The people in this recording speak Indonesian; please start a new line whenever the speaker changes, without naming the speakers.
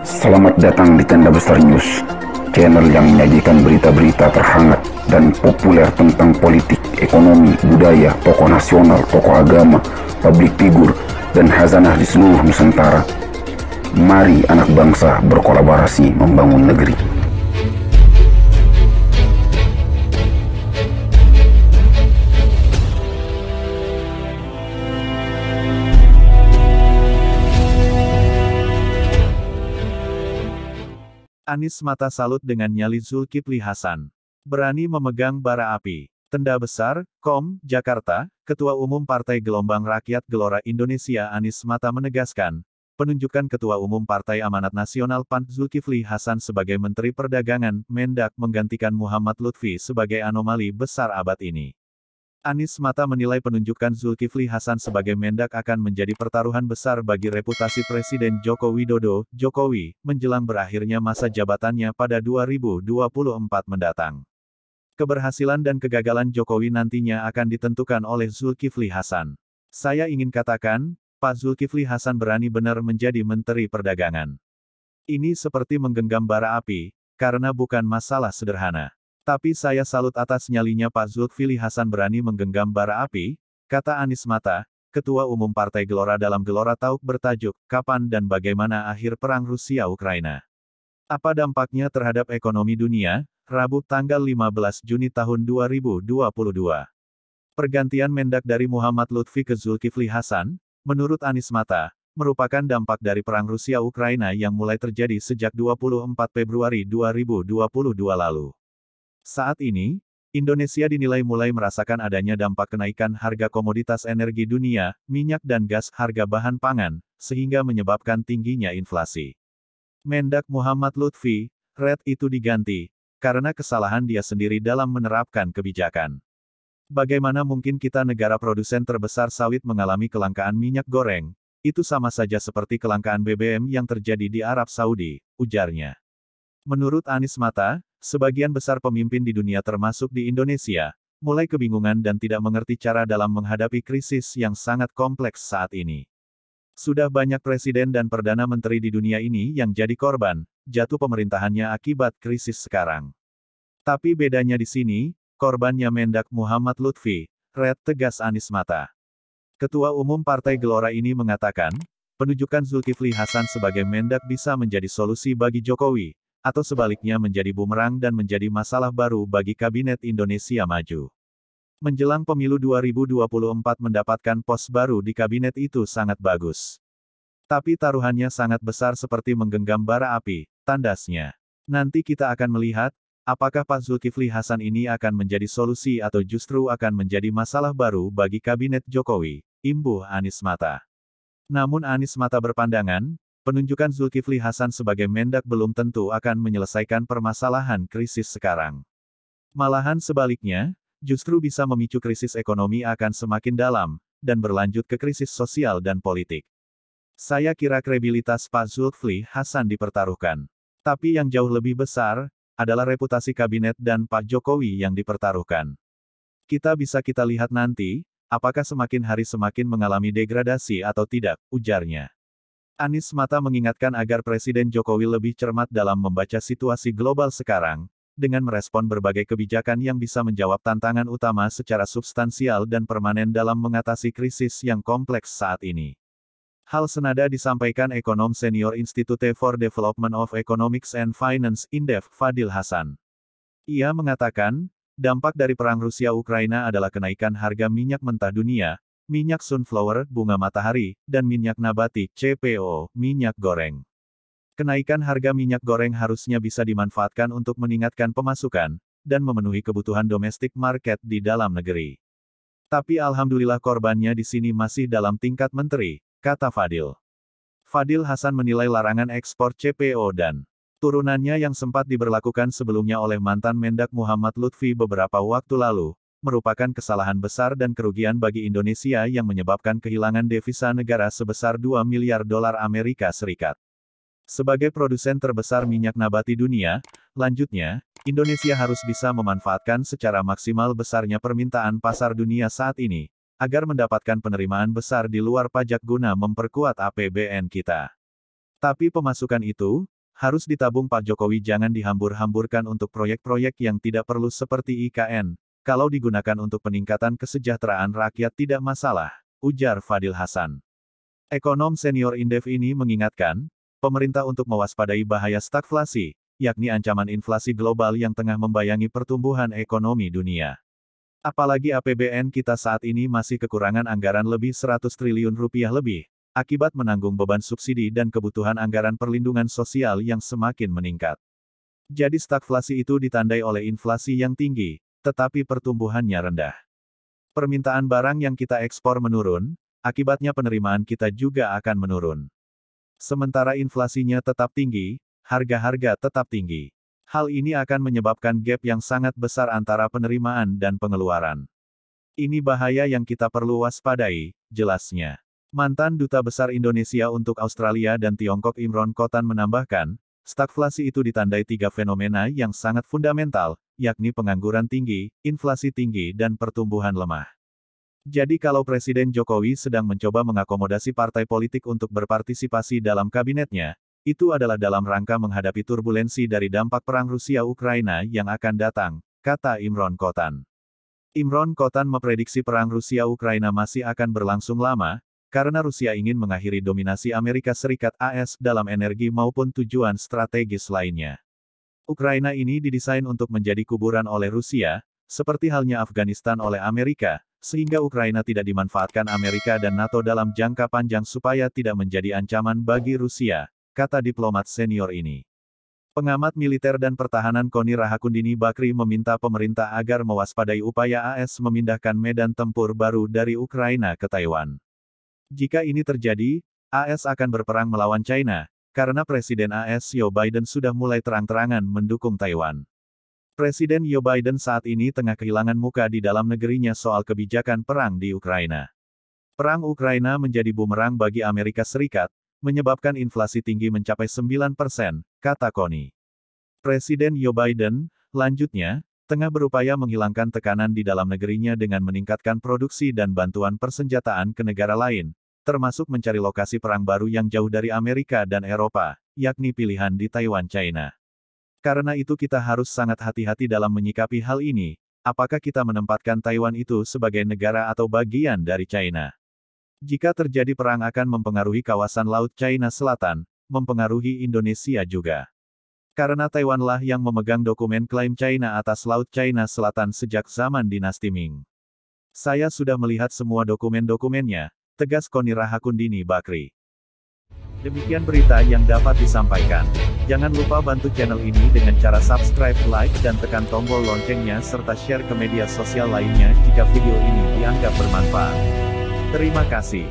Selamat datang di Tenda Besar News, channel yang menyajikan berita-berita terhangat dan populer tentang politik, ekonomi, budaya, tokoh nasional, tokoh agama, publik figur, dan khazanah di seluruh Nusantara. Mari anak bangsa berkolaborasi membangun negeri.
Anies mata salut dengan nyali Zulkifli Hasan. Berani memegang bara api. Tenda Besar, Jakarta, Ketua Umum Partai Gelombang Rakyat Gelora Indonesia Anies Mata menegaskan, penunjukan Ketua Umum Partai Amanat Nasional PAN Zulkifli Hasan sebagai Menteri Perdagangan, Mendak menggantikan Muhammad Lutfi sebagai anomali besar abad ini. Anies Mata menilai penunjukan Zulkifli Hasan sebagai Mendak akan menjadi pertaruhan besar bagi reputasi Presiden Joko Widodo, Jokowi, menjelang berakhirnya masa jabatannya pada 2024 mendatang. Keberhasilan dan kegagalan Jokowi nantinya akan ditentukan oleh Zulkifli Hasan. Saya ingin katakan, Pak Zulkifli Hasan berani benar menjadi Menteri Perdagangan. Ini seperti menggenggam bara api, karena bukan masalah sederhana. Tapi saya salut atas nyalinya Pak Zulkifli Hasan berani menggenggam bara api, kata Anies Mata, Ketua Umum Partai Gelora dalam Gelora Talk bertajuk, Kapan dan Bagaimana Akhir Perang Rusia-Ukraina. Apa dampaknya terhadap ekonomi dunia? Rabu tanggal 15 Juni tahun 2022. Pergantian Mendak dari Muhammad Lutfi ke Zulkifli Hasan, menurut Anies Mata, merupakan dampak dari perang Rusia-Ukraina yang mulai terjadi sejak 24 Februari 2022 lalu. Saat ini, Indonesia dinilai mulai merasakan adanya dampak kenaikan harga komoditas energi dunia, minyak dan gas, harga bahan pangan, sehingga menyebabkan tingginya inflasi. Mendak Muhammad Lutfi, itu diganti, karena kesalahan dia sendiri dalam menerapkan kebijakan. Bagaimana mungkin kita negara produsen terbesar sawit mengalami kelangkaan minyak goreng? Itu sama saja seperti kelangkaan BBM yang terjadi di Arab Saudi, ujarnya. Menurut Anies Mata, sebagian besar pemimpin di dunia termasuk di Indonesia, mulai kebingungan dan tidak mengerti cara dalam menghadapi krisis yang sangat kompleks saat ini. Sudah banyak presiden dan perdana menteri di dunia ini yang jadi korban, jatuh pemerintahannya akibat krisis sekarang. Tapi bedanya di sini, korbannya Mendak Muhammad Lutfi, tegas Anies Mata. Ketua Umum Partai Gelora ini mengatakan, penunjukan Zulkifli Hasan sebagai Mendak bisa menjadi solusi bagi Jokowi, atau sebaliknya menjadi bumerang dan menjadi masalah baru bagi Kabinet Indonesia Maju. Menjelang pemilu 2024 mendapatkan pos baru di kabinet itu sangat bagus. Tapi taruhannya sangat besar seperti menggenggam bara api, tandasnya. Nanti kita akan melihat, apakah Pak Zulkifli Hasan ini akan menjadi solusi atau justru akan menjadi masalah baru bagi Kabinet Jokowi, imbuh Anies Mata. Namun Anies Mata berpandangan, penunjukan Zulkifli Hasan sebagai Mendak belum tentu akan menyelesaikan permasalahan krisis sekarang. Malahan sebaliknya, justru bisa memicu krisis ekonomi akan semakin dalam, dan berlanjut ke krisis sosial dan politik. Saya kira kredibilitas Pak Zulkifli Hasan dipertaruhkan. Tapi yang jauh lebih besar, adalah reputasi kabinet dan Pak Jokowi yang dipertaruhkan. Kita lihat nanti, apakah semakin hari semakin mengalami degradasi atau tidak, ujarnya. Anies Mata mengingatkan agar Presiden Jokowi lebih cermat dalam membaca situasi global sekarang, dengan merespon berbagai kebijakan yang bisa menjawab tantangan utama secara substansial dan permanen dalam mengatasi krisis yang kompleks saat ini. Hal senada disampaikan ekonom senior Institute for Development of Economics and Finance, INDEF, Fadil Hasan. Ia mengatakan, dampak dari perang Rusia-Ukraina adalah kenaikan harga minyak mentah dunia, minyak sunflower, bunga matahari, dan minyak nabati, CPO, minyak goreng. Kenaikan harga minyak goreng harusnya bisa dimanfaatkan untuk meningkatkan pemasukan, dan memenuhi kebutuhan domestik market di dalam negeri. Tapi alhamdulillah korbannya di sini masih dalam tingkat menteri, kata Fadil. Fadil Hasan menilai larangan ekspor CPO dan turunannya yang sempat diberlakukan sebelumnya oleh mantan Mendak Muhammad Lutfi beberapa waktu lalu, merupakan kesalahan besar dan kerugian bagi Indonesia yang menyebabkan kehilangan devisa negara sebesar 2 miliar dolar Amerika Serikat. Sebagai produsen terbesar minyak nabati dunia, lanjutnya, Indonesia harus bisa memanfaatkan secara maksimal besarnya permintaan pasar dunia saat ini, agar mendapatkan penerimaan besar di luar pajak guna memperkuat APBN kita. Tapi pemasukan itu harus ditabung Pak Jokowi, jangan dihambur-hamburkan untuk proyek-proyek yang tidak perlu seperti IKN. Kalau digunakan untuk peningkatan kesejahteraan rakyat tidak masalah, ujar Fadil Hasan. Ekonom senior Indef ini mengingatkan pemerintah untuk mewaspadai bahaya stagflasi, yakni ancaman inflasi global yang tengah membayangi pertumbuhan ekonomi dunia. Apalagi APBN kita saat ini masih kekurangan anggaran lebih 100 triliun rupiah lebih, akibat menanggung beban subsidi dan kebutuhan anggaran perlindungan sosial yang semakin meningkat. Jadi stagflasi itu ditandai oleh inflasi yang tinggi, tetapi pertumbuhannya rendah. Permintaan barang yang kita ekspor menurun, akibatnya penerimaan kita juga akan menurun. Sementara inflasinya tetap tinggi, harga-harga tetap tinggi. Hal ini akan menyebabkan gap yang sangat besar antara penerimaan dan pengeluaran. Ini bahaya yang kita perlu waspadai, jelasnya. Mantan Duta Besar Indonesia untuk Australia dan Tiongkok Imron Khotan menambahkan, stagflasi itu ditandai 3 fenomena yang sangat fundamental, yakni pengangguran tinggi, inflasi tinggi dan pertumbuhan lemah. Jadi kalau Presiden Jokowi sedang mencoba mengakomodasi partai politik untuk berpartisipasi dalam kabinetnya, itu adalah dalam rangka menghadapi turbulensi dari dampak perang Rusia-Ukraina yang akan datang, kata Imron Khotan. Imron Khotan memprediksi perang Rusia-Ukraina masih akan berlangsung lama, karena Rusia ingin mengakhiri dominasi Amerika Serikat (AS) dalam energi maupun tujuan strategis lainnya. Ukraina ini didesain untuk menjadi kuburan oleh Rusia, seperti halnya Afghanistan oleh Amerika, sehingga Ukraina tidak dimanfaatkan Amerika dan NATO dalam jangka panjang supaya tidak menjadi ancaman bagi Rusia, kata diplomat senior ini. Pengamat militer dan pertahanan Koni Rahakundini Bakri meminta pemerintah agar mewaspadai upaya AS memindahkan medan tempur baru dari Ukraina ke Taiwan. Jika ini terjadi, AS akan berperang melawan China, karena Presiden AS Joe Biden sudah mulai terang-terangan mendukung Taiwan. Presiden Joe Biden saat ini tengah kehilangan muka di dalam negerinya soal kebijakan perang di Ukraina. Perang Ukraina menjadi bumerang bagi Amerika Serikat, menyebabkan inflasi tinggi mencapai 9%, kata Koni. Presiden Joe Biden, lanjutnya, tengah berupaya menghilangkan tekanan di dalam negerinya dengan meningkatkan produksi dan bantuan persenjataan ke negara lain, termasuk mencari lokasi perang baru yang jauh dari Amerika dan Eropa, yakni pilihan di Taiwan China. Karena itu kita harus sangat hati-hati dalam menyikapi hal ini, apakah kita menempatkan Taiwan itu sebagai negara atau bagian dari China. Jika terjadi perang akan mempengaruhi kawasan Laut China Selatan, mempengaruhi Indonesia juga. Karena Taiwanlah yang memegang dokumen klaim China atas Laut China Selatan sejak zaman dinasti Ming. Saya sudah melihat semua dokumen-dokumennya, tegas Koni Rahakundini Bakri. Demikian berita yang dapat disampaikan. Jangan lupa bantu channel ini dengan cara subscribe, like, dan tekan tombol loncengnya serta share ke media sosial lainnya jika video ini dianggap bermanfaat. Terima kasih.